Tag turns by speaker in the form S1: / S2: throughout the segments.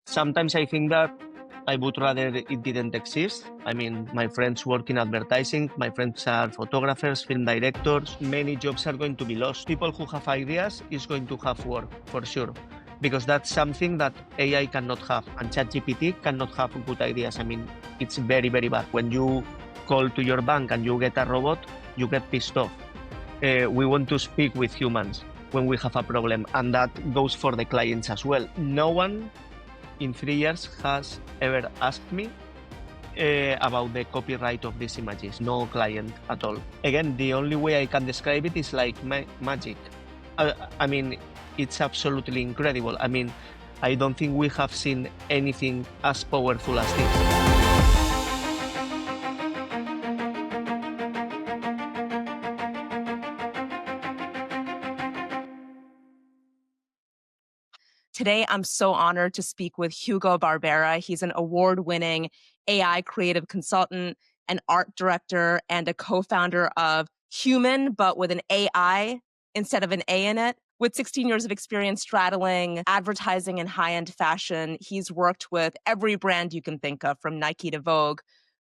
S1: Sometimes I think that I would rather it didn't exist. I mean, my friends work in advertising, my friends are photographers, film directors. Many jobs are going to be lost. People who have ideas is going to have work, for sure. Because that's something that AI cannot have, and ChatGPT cannot have good ideas. I mean, it's very, very bad. When you call to your bank and you get a robot, you get pissed off. We want to speak with humans when we have a problem, and that goes for the clients as well. No one in 3 years has ever asked me about the copyright of these images. No client at all. Again, the only way I can describe it is like magic. I mean, it's absolutely incredible. I mean, I don't think we have seen anything as powerful as this.
S2: Today, I'm so honored to speak with Hugo Barbera. He's an award-winning AI creative consultant, an art director, and a co-founder of Human, but with an AI instead of an A in it. With 16 years of experience straddling advertising and high-end fashion, he's worked with every brand you can think of, from Nike to Vogue,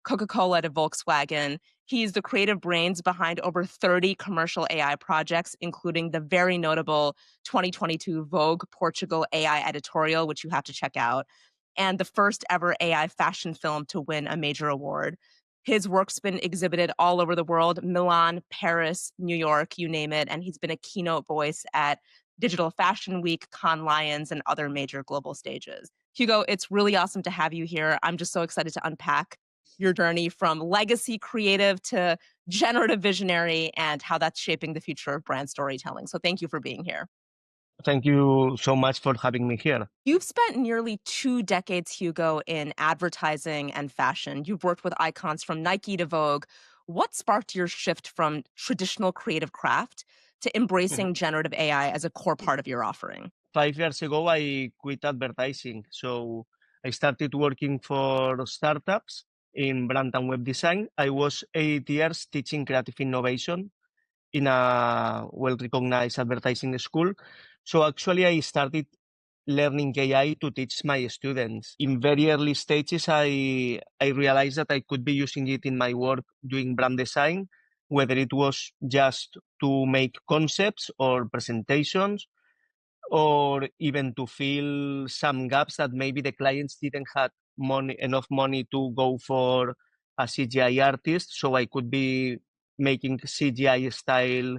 S2: Coca-Cola to Volkswagen. He's the creative brains behind over 30 commercial AI projects, including the very notable 2022 Vogue Portugal AI editorial, which you have to check out, and the first ever AI fashion film to win a major award. His work's been exhibited all over the world, Milan, Paris, New York, you name it, and he's been a keynote voice at Digital Fashion Week, Cannes Lions, and other major global stages. Hugo, it's really awesome to have you here. I'm just so excited to unpack your journey from legacy creative to generative visionary and how that's shaping the future of brand storytelling. So thank you for being here.
S1: Thank you so much for having me here.
S2: You've spent nearly 2 decades, Hugo, in advertising and fashion. You've worked with icons from Nike to Vogue. What sparked your shift from traditional creative craft to embracing generative AI as a core part of your offering?
S1: 5 years ago, I quit advertising. So I started working for startups in brand and web design. I was 8 years teaching creative innovation in a well-recognized advertising school. So actually, I started learning AI to teach my students. In very early stages, I realized that I could be using it in my work doing brand design, whether it was just to make concepts or presentations, or even to fill some gaps that maybe the clients didn't have enough money to go for a CGI artist. So I could be making CGI style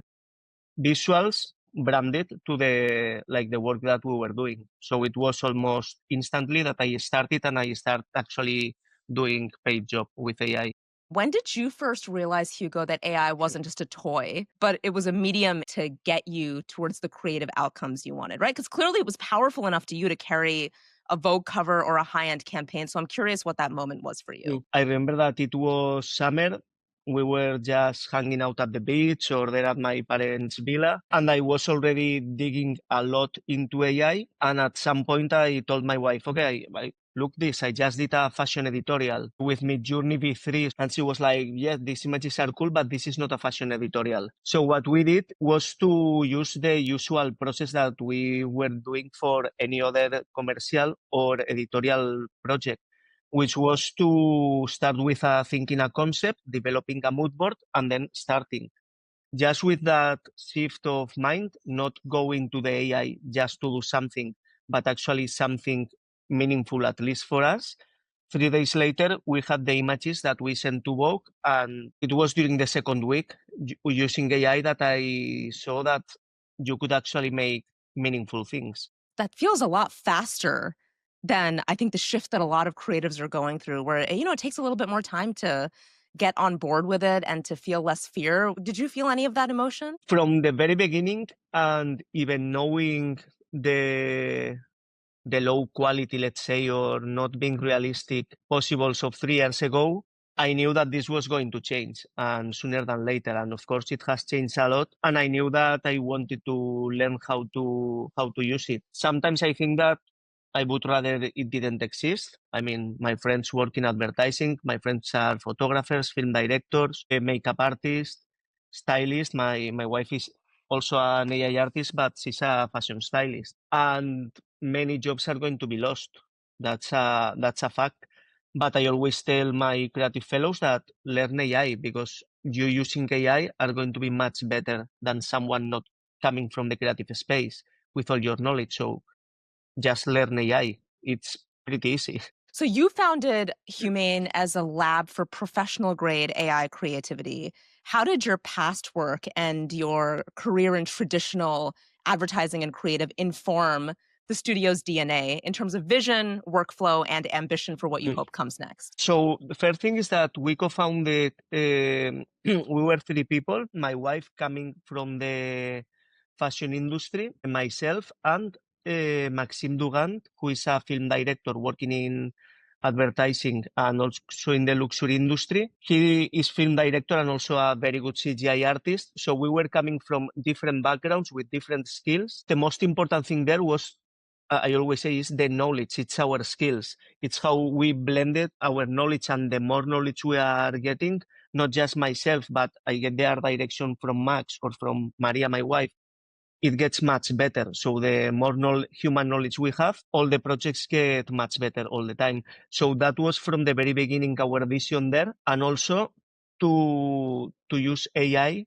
S1: visuals branded to the work that we were doing. So it was almost instantly that I started, and I started actually doing paid job with AI.
S2: When did you first realize, Hugo, that AI wasn't just a toy, but it was a medium to get you towards the creative outcomes you wanted, right? Because clearly it was powerful enough to you to carry a Vogue cover or a high-end campaign. So I'm curious what that moment was for you.
S1: I remember that it was summer. We were just hanging out at the beach or there at my parents' villa, and I was already digging a lot into AI. And at some point, I told my wife, "Okay, look this. I just did a fashion editorial with Midjourney V3," and she was like, "Yeah, these images are cool, but this is not a fashion editorial." So what we did was to use the usual process that we were doing for any other commercial or editorial project, which was to start with thinking a concept, developing a mood board, and then starting. Just with that shift of mind, not going to the AI just to do something, but actually something meaningful, at least for us. 3 days later, we had the images that we sent to Vogue, and it was during the second week using AI that I saw that you could actually make meaningful things.
S2: That feels a lot faster than I think the shift that a lot of creatives are going through, where, it takes a little bit more time to get on board with it and to feel less fear. Did you feel any of that emotion?
S1: From the very beginning, and even knowing the low quality, let's say, or not being realistic possibles of 3 years ago, I knew that this was going to change, and sooner than later. And of course, it has changed a lot. And I knew that I wanted to learn how to use it. Sometimes I think that I would rather it didn't exist. I mean, my friends work in advertising. My friends are photographers, film directors, makeup artists, stylists. My wife is also an AI artist, but she's a fashion stylist. And many jobs are going to be lost. That's a fact. But I always tell my creative fellows that learn AI, because you using AI are going to be much better than someone not coming from the creative space with all your knowledge. So just learn AI. It's pretty easy.
S2: So you founded Humane as a lab for professional grade AI creativity. How did your past work and your career in traditional advertising and creative inform the studio's DNA in terms of vision, workflow, and ambition for what you hope comes next?
S1: So the first thing is that we co-founded, we were three people, my wife coming from the fashion industry, myself, and Maxime Dugand, who is a film director working in advertising and also in the luxury industry. He is film director and also a very good CGI artist. So we were coming from different backgrounds with different skills. The most important thing there was, I always say, is the knowledge. It's our skills. It's how we blended our knowledge, and the more knowledge we are getting, not just myself, but I get the art direction from Max or from Maria, my wife, it gets much better. So the more human knowledge we have, all the projects get much better all the time. So that was from the very beginning our vision there, and also to use AI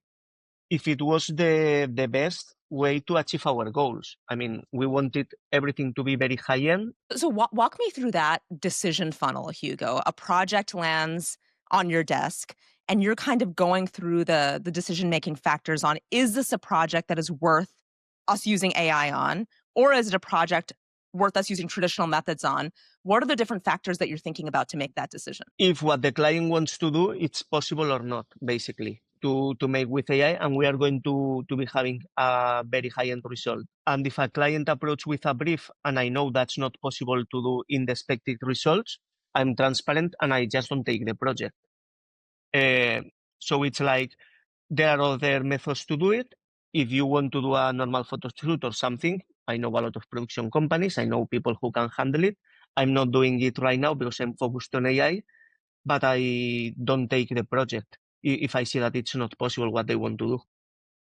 S1: if it was the best way to achieve our goals. I mean, we wanted everything to be very high end.
S2: So walk me through that decision funnel, Hugo. A project lands on your desk and you're kind of going through the decision-making factors on, is this a project that is worth us using AI on, or is it a project worth us using traditional methods on? What are the different factors that you're thinking about to make that decision?
S1: If what the client wants to do, it's possible or not, basically, to make with AI, and we are going to be having a very high-end result. And if a client approach with a brief and I know that's not possible to do in the expected results, I'm transparent and I just don't take the project. So it's like, there are other methods to do it. If you want to do a normal photo shoot or something, I know a lot of production companies. I know people who can handle it. I'm not doing it right now because I'm focused on AI, but I don't take the project if I see that it's not possible what they want to do.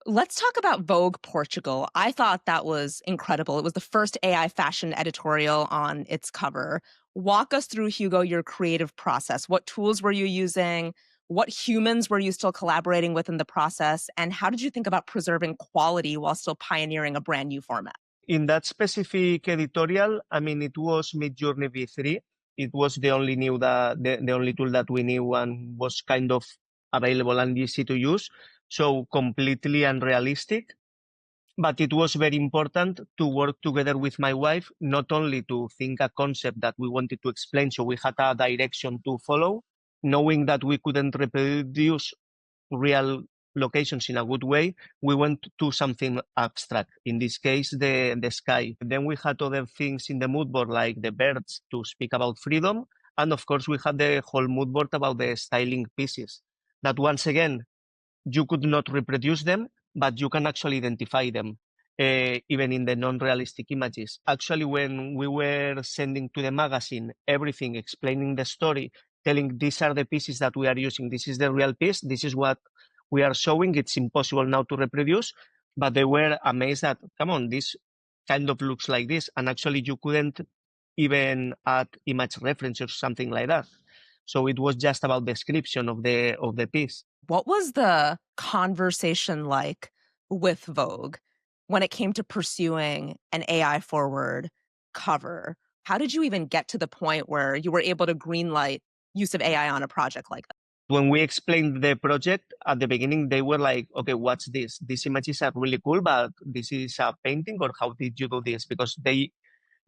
S2: Let's talk about Vogue Portugal. I thought that was incredible. It was the first AI fashion editorial on its cover. Walk us through, Hugo, your creative process. What tools were you using? What humans were you still collaborating with in the process? And how did you think about preserving quality while still pioneering a brand new format?
S1: In that specific editorial, I mean, it was Midjourney V3. It was the only the only tool that we knew and was kind of available and easy to use. So completely unrealistic. But it was very important to work together with my wife, not only to think a concept that we wanted to explain, so we had a direction to follow, knowing that we couldn't reproduce real locations in a good way, we went to something abstract, in this case the sky. Then we had other things in the mood board like the birds to speak about freedom, and of course we had the whole mood board about the styling pieces that, once again, you could not reproduce them, but you can actually identify them, even in the non-realistic images. Actually, when we were sending to the magazine everything, explaining the story, telling these are the pieces that we are using, this is the real piece, this is what we are showing, it's impossible now to reproduce, but they were amazed that, come on, this kind of looks like this, and actually you couldn't even add image reference or something like that. So it was just about description of the piece.
S2: What was the conversation like with Vogue when it came to pursuing an AI forward cover? How did you even get to the point where you were able to greenlight use of AI on a project like that?
S1: When we explained the project at the beginning, they were like, okay, what's this? These images are really cool, but this is a painting, or how did you do this? Because they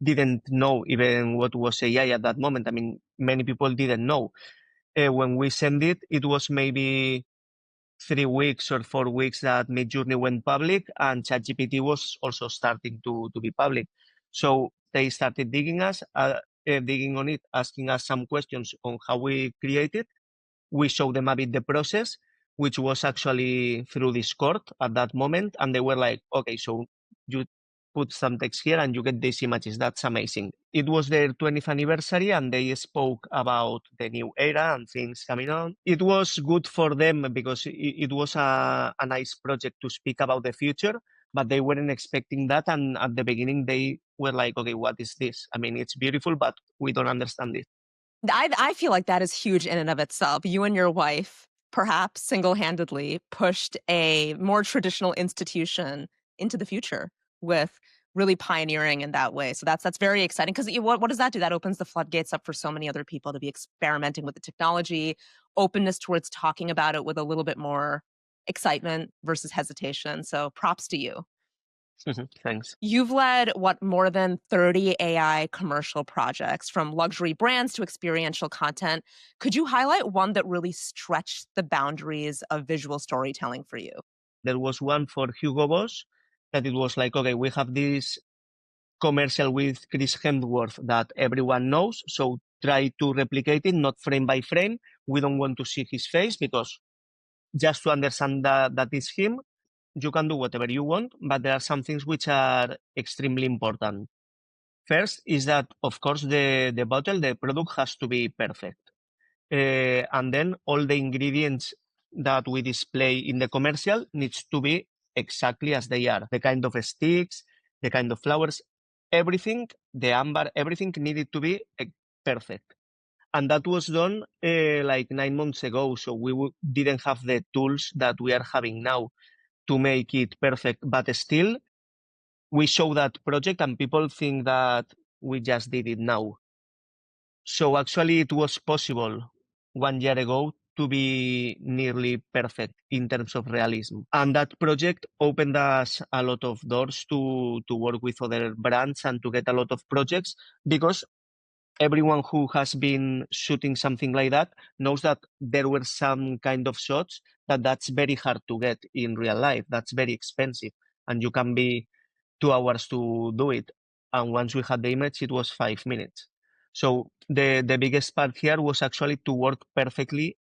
S1: didn't know even what was AI at that moment. I mean, many people didn't know. When we sent it, it was maybe 3 weeks or 4 weeks that Midjourney went public, and ChatGPT was also starting to be public. So they started digging on it, asking us some questions on how we create it. We showed them a bit the process, which was actually through Discord at that moment. And they were like, okay, so you put some text here and you get these images. That's amazing. It was their 20th anniversary and they spoke about the new era and things coming on. It was good for them because it was a nice project to speak about the future, but they weren't expecting that. And at the beginning, they were like, okay, what is this? I mean, it's beautiful, but we don't understand it.
S2: I feel like that is huge in and of itself. You and your wife, perhaps single-handedly, pushed a more traditional institution into the future with really pioneering in that way. So that's very exciting because what does that do? That opens the floodgates up for so many other people to be experimenting with the technology, openness towards talking about it with a little bit more excitement versus hesitation. So props to you.
S1: Thanks.
S2: You've led more than 30 AI commercial projects, from luxury brands to experiential content. Could you highlight one that really stretched the boundaries of visual storytelling for you?
S1: There was one for Hugo Boss that it was like, okay, we have this commercial with Chris Hemsworth that everyone knows, so try to replicate it, not frame by frame. We don't want to see his face because just to understand that it's him, you can do whatever you want, but there are some things which are extremely important. First is that, of course, the bottle, the product has to be perfect. And then all the ingredients that we display in the commercial needs to be exactly as they are. The kind of sticks, the kind of flowers, everything, the amber, everything needed to be perfect. And that was done like 9 months ago. So we didn't have the tools that we are having now to make it perfect. But still, we show that project and people think that we just did it now. So actually it was possible 1 year ago to be nearly perfect in terms of realism. And that project opened us a lot of doors to work with other brands and to get a lot of projects, because everyone who has been shooting something like that knows that there were some kind of shots that's very hard to get in real life. That's very expensive. And you can be 2 hours to do it. And once we had the image, it was 5 minutes. So the biggest part here was actually to work perfectly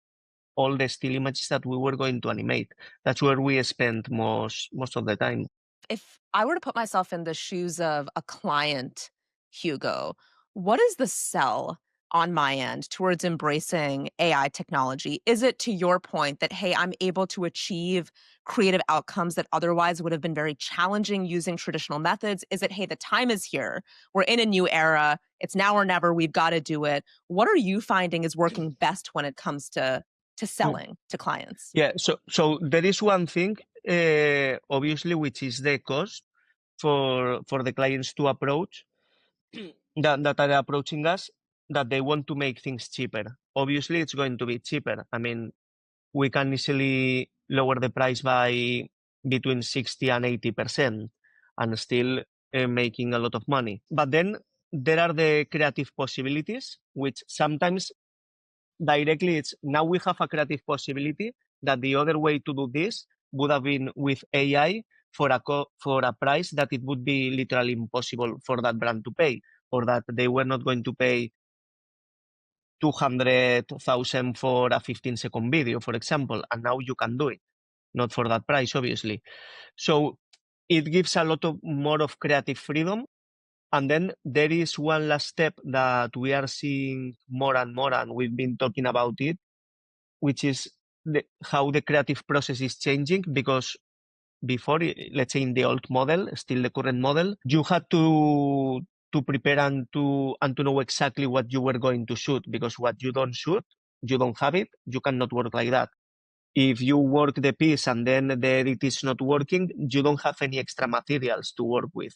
S1: all the still images that we were going to animate. That's where we spent most of the time.
S2: If I were to put myself in the shoes of a client, Hugo, what is the sell on my end towards embracing AI technology? Is it, to your point, that, hey, I'm able to achieve creative outcomes that otherwise would have been very challenging using traditional methods? Is it, hey, the time is here, we're in a new era, it's now or never, we've got to do it? What are you finding is working best when it comes to selling to clients?
S1: Yeah, so there is one thing, obviously, which is the cost for the clients to approach that are approaching us, that they want to make things cheaper. Obviously, it's going to be cheaper. I mean, we can easily lower the price by between 60 and 80% and still making a lot of money. But then there are the creative possibilities, which sometimes directly it's now we have a creative possibility that the other way to do this would have been with AI for a price that it would be literally impossible for that brand to pay, or that they were not going to pay 200,000 for a 15-second video, for example, and now you can do it, not for that price, obviously. So it gives a lot of more of creative freedom. And then there is one last step that we are seeing more and more, and we've been talking about it, which is how the creative process is changing. Because before, let's say in the old model, still the current model, you had to prepare and to know exactly what you were going to shoot, because what you don't shoot, you don't have it, you cannot work like that. If you work the piece and then the edit is not working, you don't have any extra materials to work with.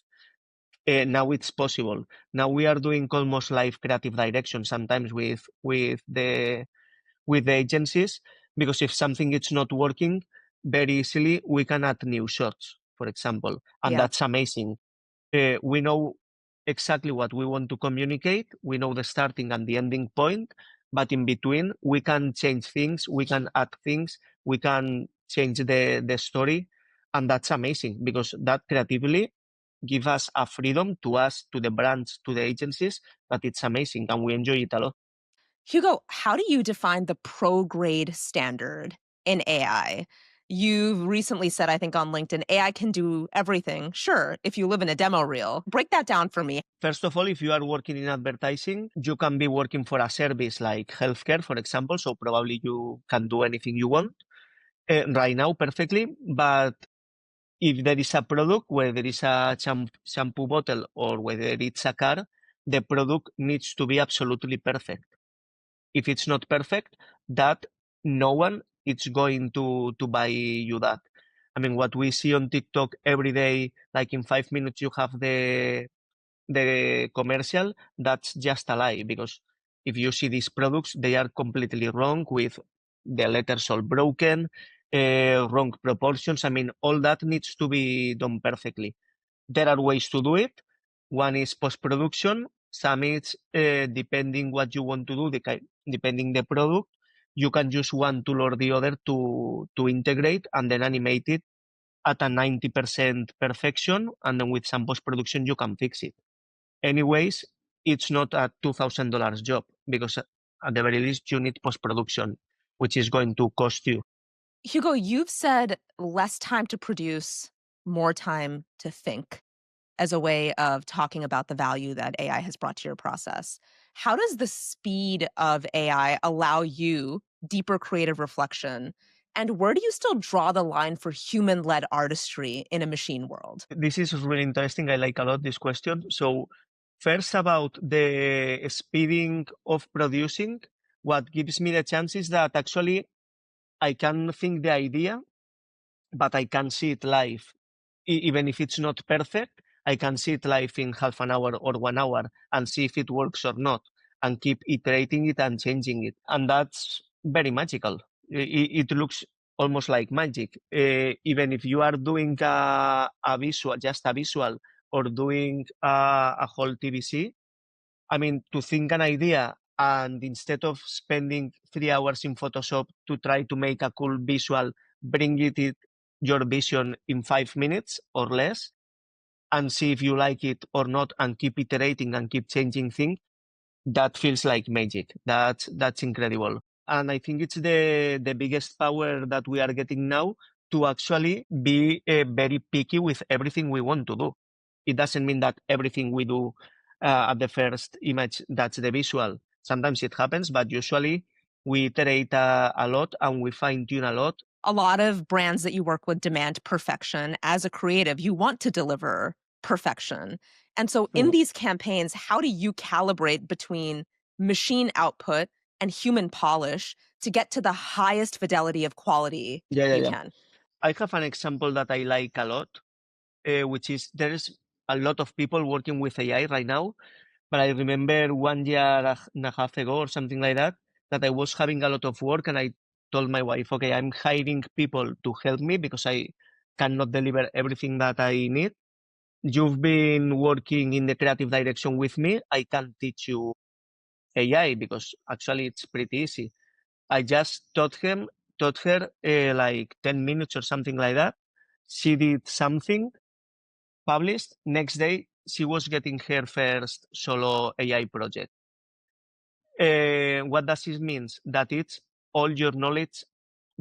S1: Now it's possible. Now we are doing almost live creative direction sometimes with the agencies, because if something is not working, very easily we can add new shots, for example, and
S2: Yeah.
S1: that's amazing. We know exactly what we want to communicate. We know the starting and the ending point, but in between we can change things, we can add things, we can change the story, and that's amazing, because that creatively give us a freedom to us, to the brands, to the agencies, that it's amazing and we enjoy it a lot.
S2: Hugo, how do you define the pro grade standard in AI? You've recently said, I think on LinkedIn, AI can do everything. Sure, if you live in a demo reel. Break that down for me.
S1: First of all, if you are working in advertising, you can be working for a service like healthcare, for example, so probably you can do anything you want right now perfectly. But if there is a product, whether it's a shampoo bottle or whether it's a car, the product needs to be absolutely perfect. If it's not perfect, that no one is going to buy you that. I mean, what we see on TikTok every day, like in 5 minutes you have the commercial, that's just a lie, because if you see these products, they are completely wrong, with the letters all broken, wrong proportions. I mean, all that needs to be done perfectly. There are ways to do it. One is post-production. Some is depending what you want to do, depending the product. You can use one tool or the other to integrate and then animate it at a 90% perfection, and then with some post-production you can fix it. Anyways, it's not a $2,000 job, because at the very least you need post-production, which is going to cost you.
S2: Hugo, you've said less time to produce, more time to think, as a way of talking about the value that AI has brought to your process. How does the speed of AI allow you deeper creative reflection? And where do you still draw the line for human-led artistry in a machine world?
S1: This is really interesting. I like a lot this question. So, first, about the speeding of producing, what gives me the chance is that actually I can think the idea, but I can see it live. Even if it's not perfect, I can see it live in half an hour or 1 hour and see if it works or not, and keep iterating it and changing it. And that's very magical. It looks almost like magic. Even if you are doing a visual, just a visual, or doing a whole TVC, I mean, to think an idea and instead of spending 3 hours in Photoshop to try to make a cool visual, bring it your vision in 5 minutes or less, and see if you like it or not, and keep iterating and keep changing things, that feels like magic. That's incredible. And I think it's the biggest power that we are getting now, to actually be very picky with everything we want to do. It doesn't mean that everything we do at the first image, that's the visual. Sometimes it happens, but usually we iterate a lot and we fine tune a lot.
S2: A lot of brands that you work with demand perfection. As a creative, you want to deliver perfection. And so in these campaigns, how do you calibrate between machine output and human polish to get to the highest fidelity of quality you can?
S1: I have an example that I like a lot, which is there's a lot of people working with AI right now. But I remember 1 year and a half ago or something like that, that I was having a lot of work, and I told my wife, okay, I'm hiring people to help me because I cannot deliver everything that I need. You've been working in the creative direction with me. I can teach you AI because actually it's pretty easy. I just taught her like 10 minutes or something like that. She did something, published. Next day, she was getting her first solo AI project. What does it mean? That it's all your knowledge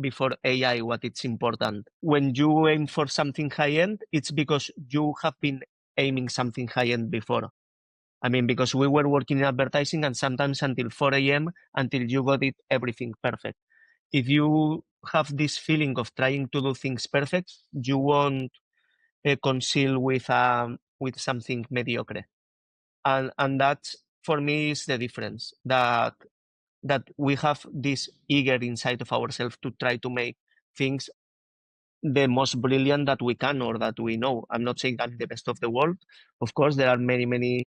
S1: before AI, what it's important. When you aim for something high-end, it's because you have been aiming something high-end before. I mean, because we were working in advertising, and sometimes until 4 a.m. until you got it everything perfect. If you have this feeling of trying to do things perfect, you won't conceal with something mediocre. And that, for me, is the difference, that we have this eager inside of ourselves to try to make things the most brilliant that we can or that we know. I'm not saying I'm the best of the world. Of course, there are many, many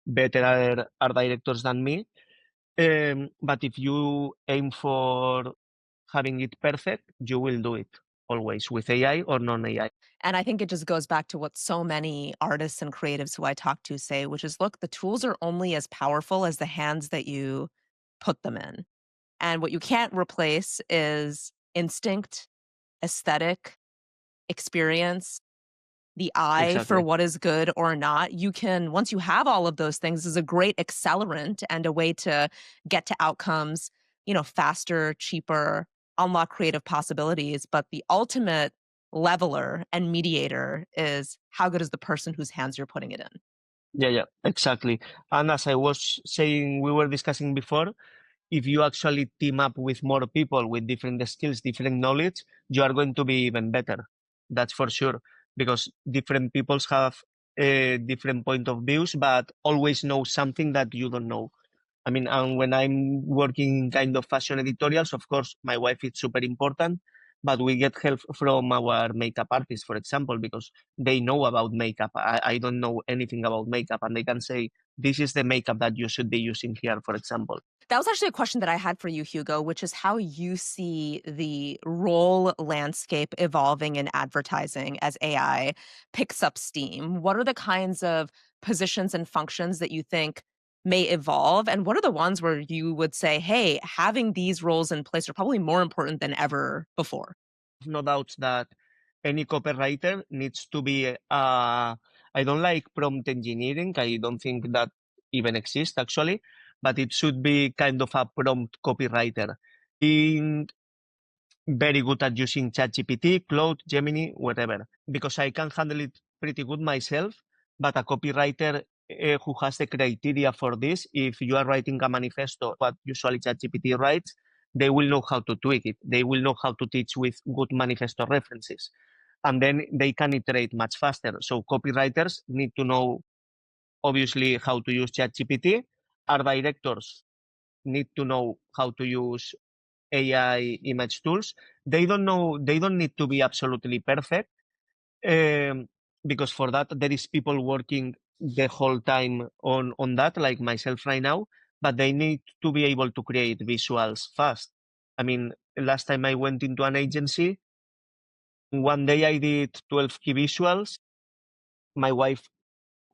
S1: better art directors than me. But if you aim for having it perfect, you will do it always, with AI or non-AI.
S2: And I think it just goes back to what so many artists and creatives who I talk to say, which is, look, the tools are only as powerful as the hands that you put them in. And what you can't replace is instinct, aesthetic, experience, the eye for
S1: Exactly.
S2: what is good or not. You can, once you have all of those things, is a great accelerant and a way to get to outcomes, faster, cheaper, unlock creative possibilities. But the ultimate leveler and mediator is, how good is the person whose hands you're putting it in?
S1: Yeah, exactly. And as I was saying, we were discussing before, if you actually team up with more people with different skills, different knowledge, you are going to be even better. That's for sure. because different peoples have a different point of views, but always know something that you don't know. I mean, and when I'm working in kind of fashion editorials, of course, my wife is super important, but we get help from our makeup artists, for example, because they know about makeup. I don't know anything about makeup, and they can say, this is the makeup that you should be using here, for example.
S2: That was actually a question that I had for you, Hugo, which is how you see the role landscape evolving in advertising as AI picks up steam. What are the kinds of positions and functions that you think may evolve? And what are the ones where you would say, hey, having these roles in place are probably more important than ever before?
S1: No doubt that any copywriter needs to be, I don't like prompt engineering. I don't think that even exists actually, but it should be kind of a prompt copywriter. Being very good at using ChatGPT, Claude, Gemini, whatever, because I can handle it pretty good myself. But a copywriter who has the criteria for this, if you are writing a manifesto, what usually ChatGPT writes, they will know how to tweak it. They will know how to teach with good manifesto references. And then they can iterate much faster. So copywriters need to know, obviously, how to use ChatGPT. Art directors need to know how to use AI image tools. They don't need to be absolutely perfect, um, because for that there is people working the whole time on that, like myself right now. But they need to be able to create visuals fast. I mean, last time I went into an agency, one day I did 12 key visuals. My wife,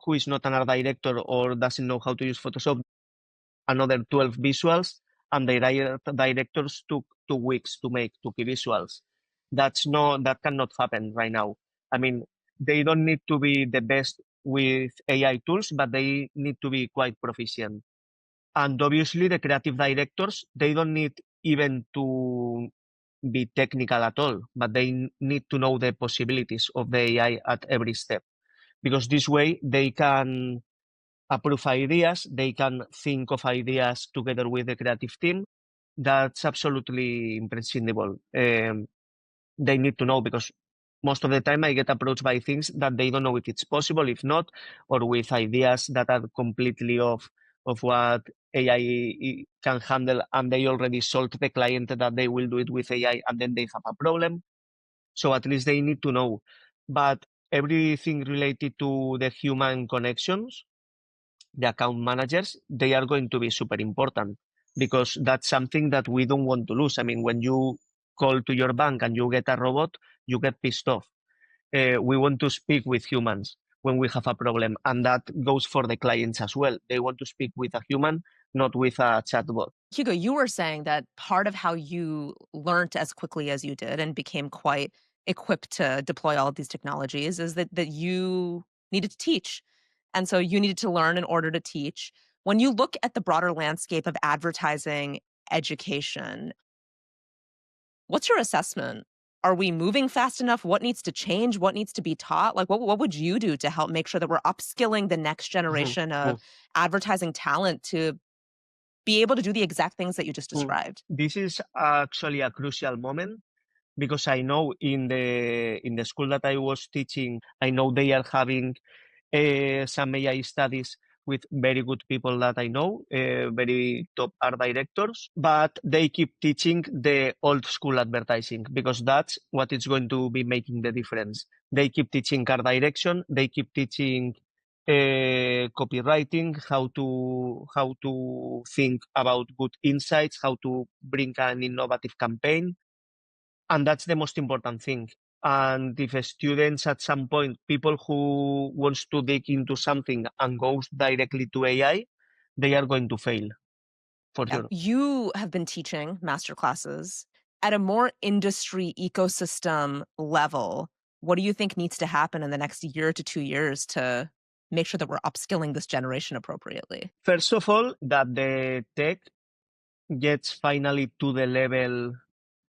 S1: who is not an art director or doesn't know how to use Photoshop, another 12 visuals, and the directors took 2 weeks to make 2 key visuals. That cannot happen right now. I mean, they don't need to be the best with AI tools, but they need to be quite proficient. And obviously, the creative directors, they don't need even to be technical at all, but they need to know the possibilities of the AI at every step, because this way they can approve ideas, they can think of ideas together with the creative team. That's absolutely imprescindible. They need to know, because most of the time I get approached by things that they don't know if it's possible, if not, or with ideas that are completely off of what AI can handle, and they already sold the client that they will do it with AI, and then they have a problem. So at least they need to know. But everything related to the human connections, the account managers, they are going to be super important, because that's something that we don't want to lose. I mean, when you call to your bank and you get a robot, you get pissed off. We want to speak with humans when we have a problem, and that goes for the clients as well. They want to speak with a human, not with a chatbot.
S2: Hugo, you were saying that part of how you learned as quickly as you did and became quite equipped to deploy all of these technologies is that you needed to teach. And so you needed to learn in order to teach. When you look at the broader landscape of advertising education, what's your assessment? Are we moving fast enough? What needs to change? What needs to be taught? Like, what would you do to help make sure that we're upskilling the next generation of advertising talent to be able to do the exact things that you just described?
S1: This is actually a crucial moment, because I know in the school that I was teaching, I know they are having some AI studies with very good people that I know, very top art directors, but they keep teaching the old school advertising, because that's what is going to be making the difference. They keep teaching art direction, they keep teaching copywriting, how to think about good insights, how to bring an innovative campaign, and that's the most important thing. And if students at some point, people who wants to dig into something and goes directly to AI, they are going to fail for
S2: Now,
S1: sure.
S2: you have been teaching master classes at a more industry ecosystem level. What do you think needs to happen in the next year to 2 years to make sure that we're upskilling this generation appropriately?
S1: First of all, that the tech gets finally to the level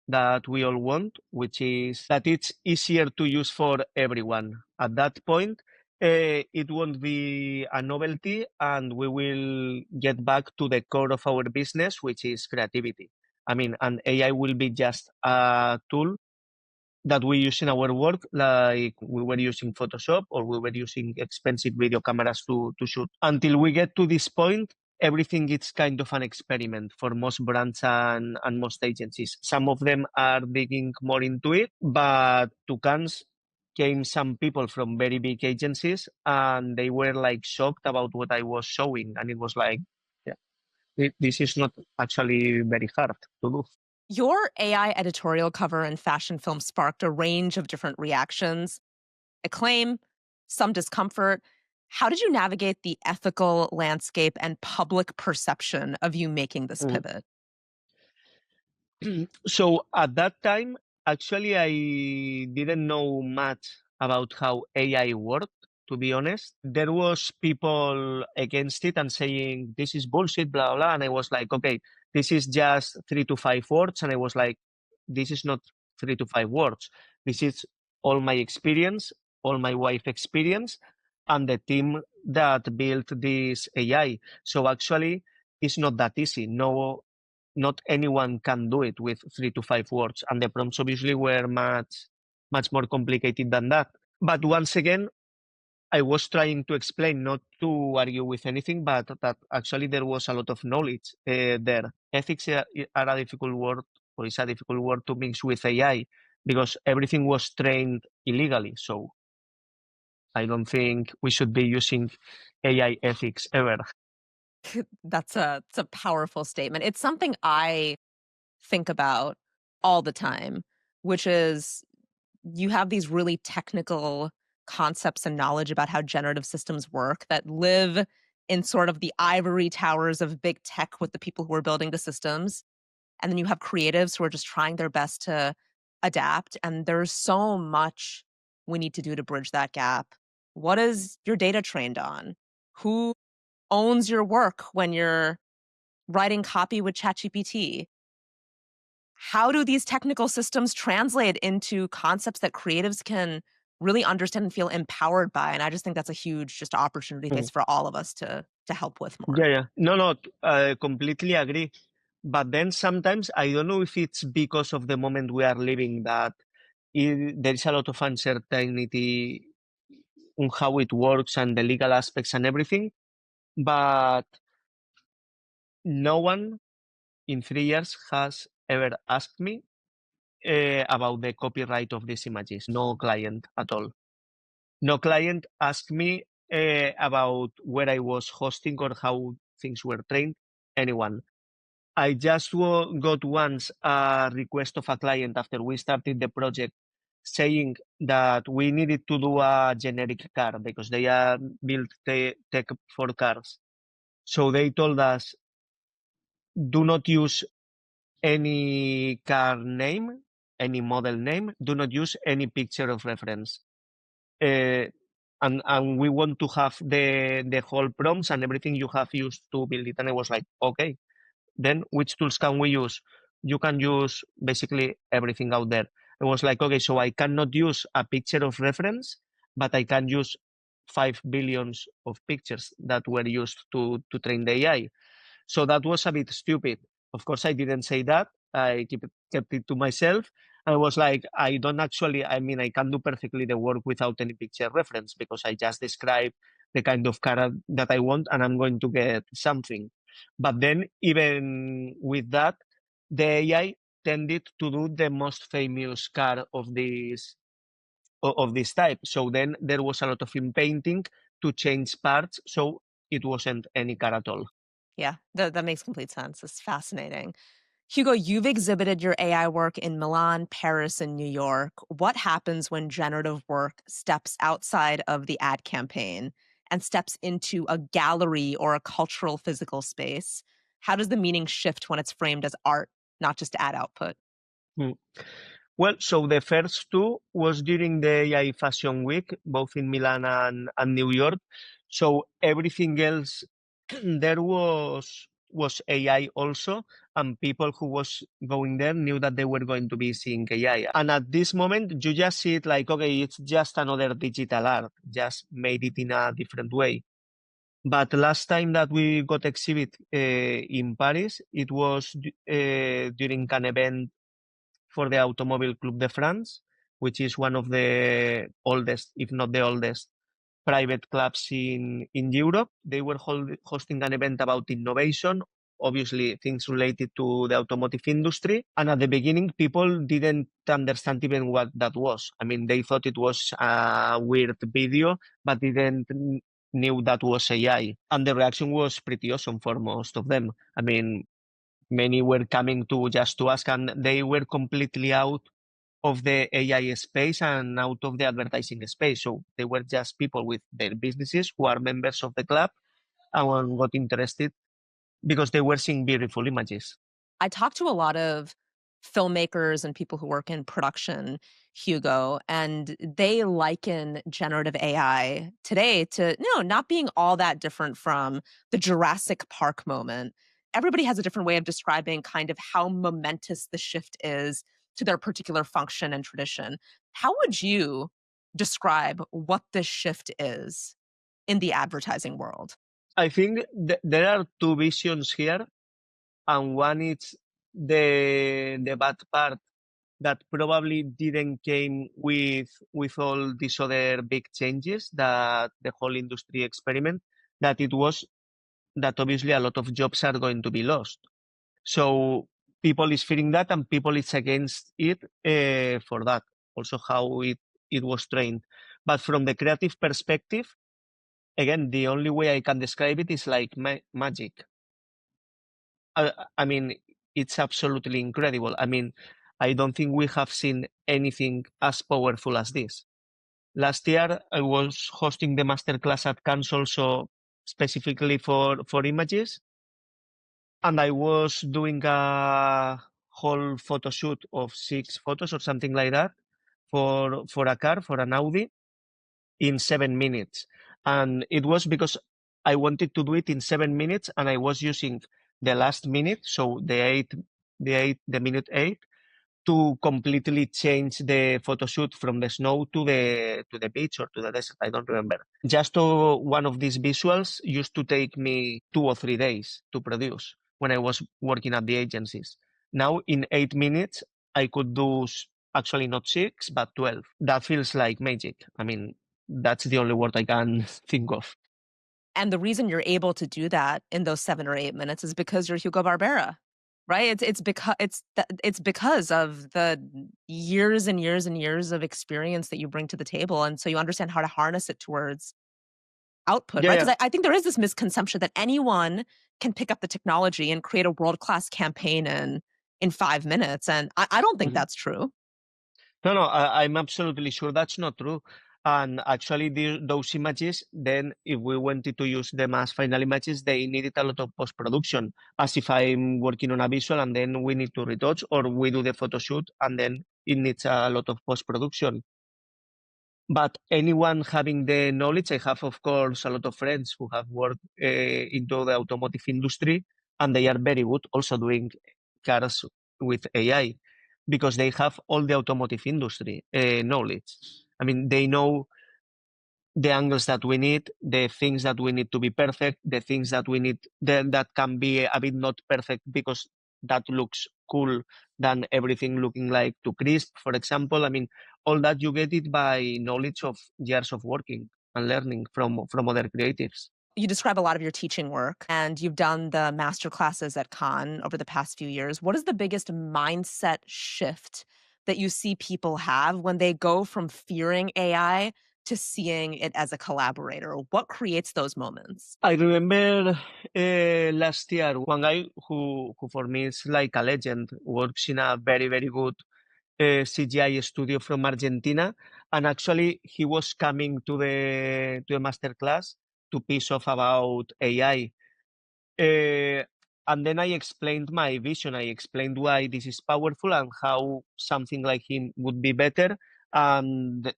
S1: that we all want, which is that it's easier to use for everyone. At that point, it won't be a novelty, and we will get back to the core of our business, which is creativity. I mean, and AI will be just a tool that we use in our work, like we were using Photoshop or we were using expensive video cameras to shoot. Until we get to this point, everything is kind of an experiment for most brands and most agencies. Some of them are digging more into it, but to Cannes came some people from very big agencies and they were like shocked about what I was showing. And it was like, yeah, this is not actually very hard to do.
S2: Your AI editorial cover in fashion film sparked a range of different reactions, acclaim, some discomfort. How did you navigate the ethical landscape and public perception of you making this pivot?
S1: So at that time, actually, I didn't know much about how AI worked, to be honest. There was people against it and saying, this is bullshit, blah, blah. And I was like, okay, this is just 3 to 5 words. And I was like, this is not 3 to 5 words. This is all my experience, all my wife experience, and the team that built this AI. So actually, it's not that easy. No, not anyone can do it with 3 to 5 words, and the prompts obviously were much more complicated than that. But once again, I was trying to explain, not to argue with anything, but that actually there was a lot of knowledge there. Ethics are a difficult word, or is a difficult word to mix with AI, because everything was trained illegally. So I don't think we should be using AI ethics ever.
S2: It's a powerful statement. It's something I think about all the time, which is you have these really technical concepts and knowledge about how generative systems work that live in sort of the ivory towers of big tech with the people who are building the systems. And then you have creatives who are just trying their best to adapt. And there's so much we need to do to bridge that gap. What is your data trained on? Who owns your work when you're writing copy with ChatGPT? How do these technical systems translate into concepts that creatives can really understand and feel empowered by? And I just think that's a huge just opportunity space for all of us to help with more.
S1: Yeah. No, I completely agree. But then sometimes I don't know if it's because of the moment we are living that there is a lot of uncertainty on how it works and the legal aspects and everything. But no one in 3 years has ever asked me about the copyright of these images. No client at all. No client asked me about where I was hosting or how things were trained. Anyone. I just got once a request of a client after we started the project saying that we needed to do a generic car because they are built tech for cars. So they told us, do not use any car name, any model name, do not use any picture of reference. And we want to have the whole prompts and everything you have used to build it. And I was like, okay, then which tools can we use? You can use basically everything out there. I was like, okay, so I cannot use a picture of reference, but I can use 5 billions of pictures that were used to train the AI. So that was a bit stupid. Of course, I didn't say that. I kept it to myself. I was like, I don't actually, I mean, I can do perfectly the work without any picture reference because I just describe the kind of car that I want and I'm going to get something. But then, even with that, the AI tended to do the most famous car of this type. So then there was a lot of painting to change parts. So it wasn't any car at all.
S2: Yeah, that makes complete sense. It's fascinating. Hugo, you've exhibited your AI work in Milan, Paris, and New York. What happens when generative work steps outside of the ad campaign and steps into a gallery or a cultural physical space? How does the meaning shift when it's framed as art, not just ad output?
S1: Hmm. Well, so the first two was during the AI Fashion Week, both in Milan and New York. So everything else there was AI also, and people who was going there knew that they were going to be seeing AI. And at this moment, you just see it like, okay, it's just another digital art, just made it in a different way. But last time that we got exhibit in Paris, it was during an event for the Automobile Club de France, which is one of the oldest, if not the oldest, private clubs in Europe. They were hosting an event about innovation, obviously things related to the automotive industry. And at the beginning, people didn't understand even what that was. I mean, they thought it was a weird video, but didn't knew that was AI. And the reaction was pretty awesome for most of them. I mean, many were coming to just to ask, and they were completely out of the AI space and out of the advertising space. So they were just people with their businesses who are members of the club and got interested because they were seeing beautiful images.
S2: I talk to a lot of filmmakers and people who work in production, Hugo, and they liken generative AI today to not being all that different from the Jurassic Park moment. Everybody has a different way of describing kind of how momentous the shift is to their particular function and tradition. How would you describe what this shift is in the advertising world?
S1: I think there are two visions here, and one is the bad part that probably didn't came with all these other big changes that the whole industry experiment, that it was that obviously a lot of jobs are going to be lost. So people is fearing that, and people is against it for that. Also, how it was trained. But from the creative perspective, again, the only way I can describe it is like magic. I mean, it's absolutely incredible. I mean, I don't think we have seen anything as powerful as this. Last year, I was hosting the masterclass at Cannes also specifically for images, and I was doing a whole photo shoot of 6 photos or something like that for a car, for an Audi, in 7 minutes. And it was because I wanted to do it in 7 minutes, and I was using the last minute, so the minute 8, to completely change the photo shoot from the snow to the beach or to the desert. I don't remember. Just one of these visuals used to take me 2 or 3 days to produce when I was working at the agencies. Now in 8 minutes, I could do actually not 6, but 12. That feels like magic. I mean, that's the only word I can think of.
S2: And the reason you're able to do that in those 7 or 8 minutes is because you're Hugo Barbera, right? It's because of the years and years and years of experience that you bring to the table, and so you understand how to harness it towards output,
S1: Yeah,
S2: right?
S1: yeah.
S2: Because I think there is this misconception that anyone can pick up the technology and create a world-class campaign in 5 minutes, and I don't think
S1: Mhm.
S2: that's true.
S1: No, I'm absolutely sure that's not true. And actually, those images, then if we wanted to use them as final images, they needed a lot of post-production, as if I'm working on a visual and then we need to retouch, or we do the photo shoot and then it needs a lot of post-production. But anyone having the knowledge, I have, of course, a lot of friends who have worked into the automotive industry, and they are very good also doing cars with AI because they have all the automotive industry knowledge. I mean, they know the angles that we need, the things that we need to be perfect, the things that we need that can be a bit not perfect because that looks cool than everything looking like too crisp, for example. I mean, all that you get it by knowledge of years of working and learning from other creatives.
S2: You describe a lot of your teaching work, and you've done the master classes at Cannes over the past few years. What is the biggest mindset shift that you see people have when they go from fearing AI to seeing it as a collaborator? What creates those moments?
S1: I remember last year one guy who for me is like a legend, works in a very, very good CGI studio from Argentina, and actually he was coming to the master class to piece off about AI. Uh, and then I explained my vision. I explained why this is powerful and how something like him would be better, and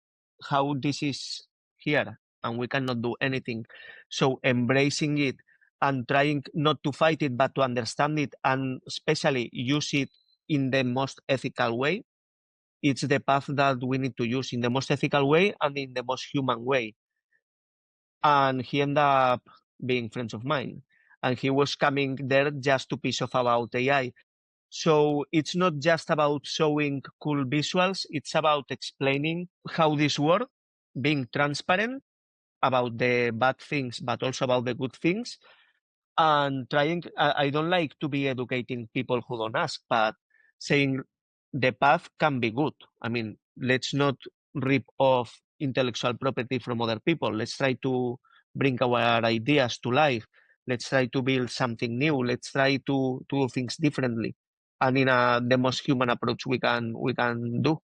S1: how this is here and we cannot do anything. So embracing it and trying not to fight it, but to understand it and especially use it in the most ethical way, it's the path that we need to use in the most ethical way and in the most human way. And he ended up being friends of mine. And he was coming there just to piece off about AI. So it's not just about showing cool visuals, it's about explaining how this works, being transparent about the bad things, but also about the good things. And trying, I don't like to be educating people who don't ask, but saying the path can be good. I mean, let's not rip off intellectual property from other people. Let's try to bring our ideas to life. Let's try to build something new. Let's try to do things differently and in the most human approach we can do.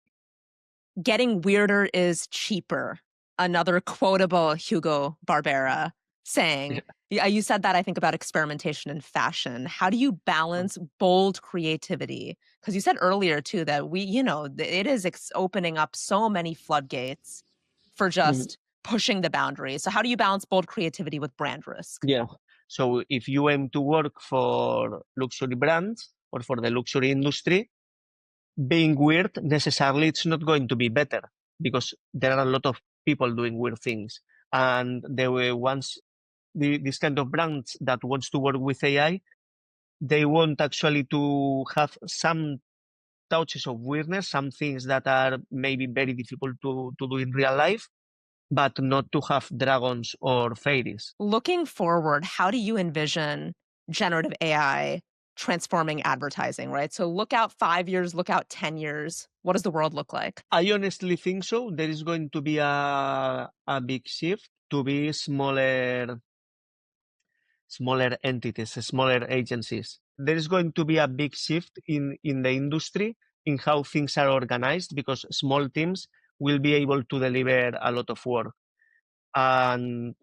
S2: Getting weirder is cheaper. Another quotable Hugo Barbera saying. Yeah, you said that, I think, about experimentation in fashion. How do you balance bold creativity? Because you said earlier, too, that it is opening up so many floodgates for
S1: Mhm.
S2: just pushing the boundaries. So how do you balance bold creativity with brand risk?
S1: Yeah. So if you aim to work for luxury brands or for the luxury industry, being weird necessarily it's not going to be better because there are a lot of people doing weird things. And there were once this kind of brands that wants to work with AI, they want actually to have some touches of weirdness, some things that are maybe very difficult to do in real life, but not to have dragons or fairies.
S2: Looking forward, how do you envision generative AI transforming advertising, right? So look out 5 years, look out 10 years. What does the world look like?
S1: I honestly think so. There is going to be a big shift to be smaller entities, smaller agencies. There is going to be a big shift in the industry in how things are organized because small teams will be able to deliver a lot of work. And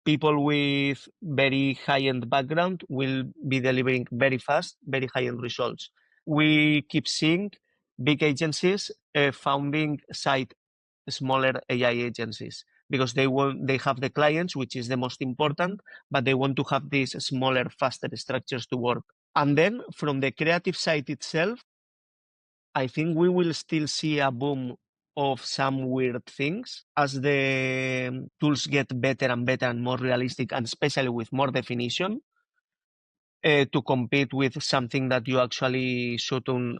S1: people with very high-end background will be delivering very fast, very high-end results. We keep seeing big agencies founding side smaller AI agencies because they have the clients, which is the most important, but they want to have these smaller, faster structures to work. And then from the creative side itself, I think we will still see a boom of some weird things as the tools get better and better and more realistic, and especially with more definition to compete with something that you actually shoot on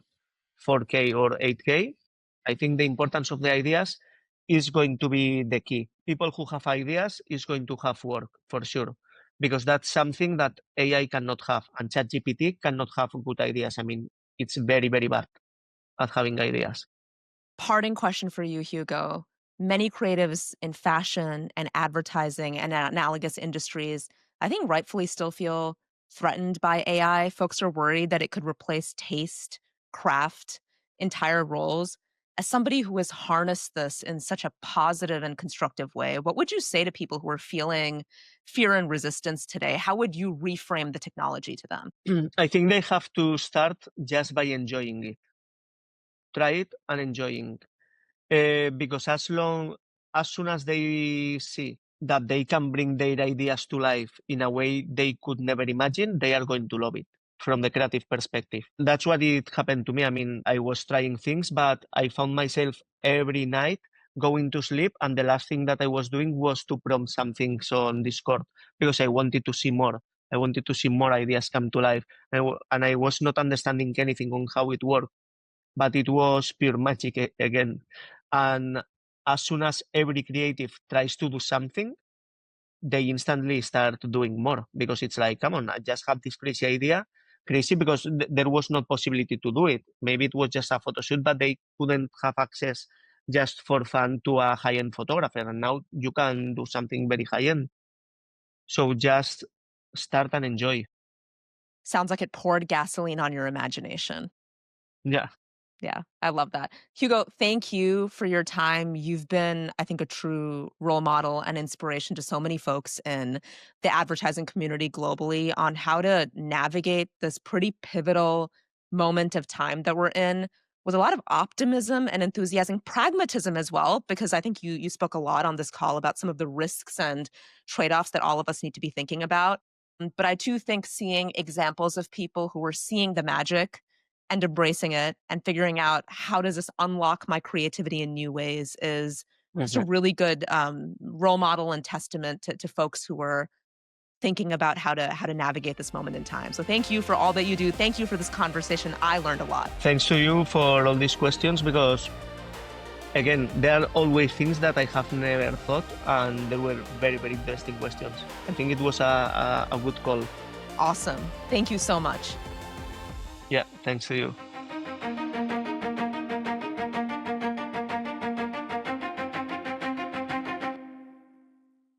S1: 4K or 8K. I think the importance of the ideas is going to be the key. People who have ideas is going to have work for sure, because that's something that AI cannot have, and ChatGPT cannot have good ideas. I mean, it's very, very bad at having ideas.
S2: Parting question for you, Hugo. Many creatives in fashion and advertising and analogous industries, I think rightfully still feel threatened by AI. Folks are worried that it could replace taste, craft, entire roles. As somebody who has harnessed this in such a positive and constructive way, what would you say to people who are feeling fear and resistance today? How would you reframe the technology to them?
S1: I think they have to start just by enjoying it. Try it and enjoying. Because as soon as they see that they can bring their ideas to life in a way they could never imagine, they are going to love it from the creative perspective. That's what it happened to me. I mean, I was trying things, but I found myself every night going to sleep, and the last thing that I was doing was to prompt some things on Discord because I wanted to see more. I wanted to see more ideas come to life, and I was not understanding anything on how it worked, but it was pure magic again. And as soon as every creative tries to do something, they instantly start doing more because it's like, come on, I just have this crazy idea. Crazy because there was no possibility to do it. Maybe it was just a photo shoot, but they couldn't have access just for fun to a high-end photographer. And now you can do something very high-end. So just start and enjoy.
S2: Sounds like it poured gasoline on your imagination.
S1: Yeah.
S2: Yeah, I love that. Hugo, thank you for your time. You've been, I think, a true role model and inspiration to so many folks in the advertising community globally on how to navigate this pretty pivotal moment of time that we're in with a lot of optimism and enthusiasm, pragmatism as well, because I think you spoke a lot on this call about some of the risks and trade-offs that all of us need to be thinking about. But I too think seeing examples of people who are seeing the magic and embracing it and figuring out how does this unlock my creativity in new ways is just a
S1: Mhm.
S2: really good role model and testament to folks who are thinking about how to navigate this moment in time. So thank you for all that you do. Thank you for this conversation. I learned a lot.
S1: Thanks to you for all these questions, because again, there are always things that I have never thought, and they were very, very interesting questions. I think it was a good call.
S2: Awesome. Thank you so much.
S1: Yeah, thanks to you.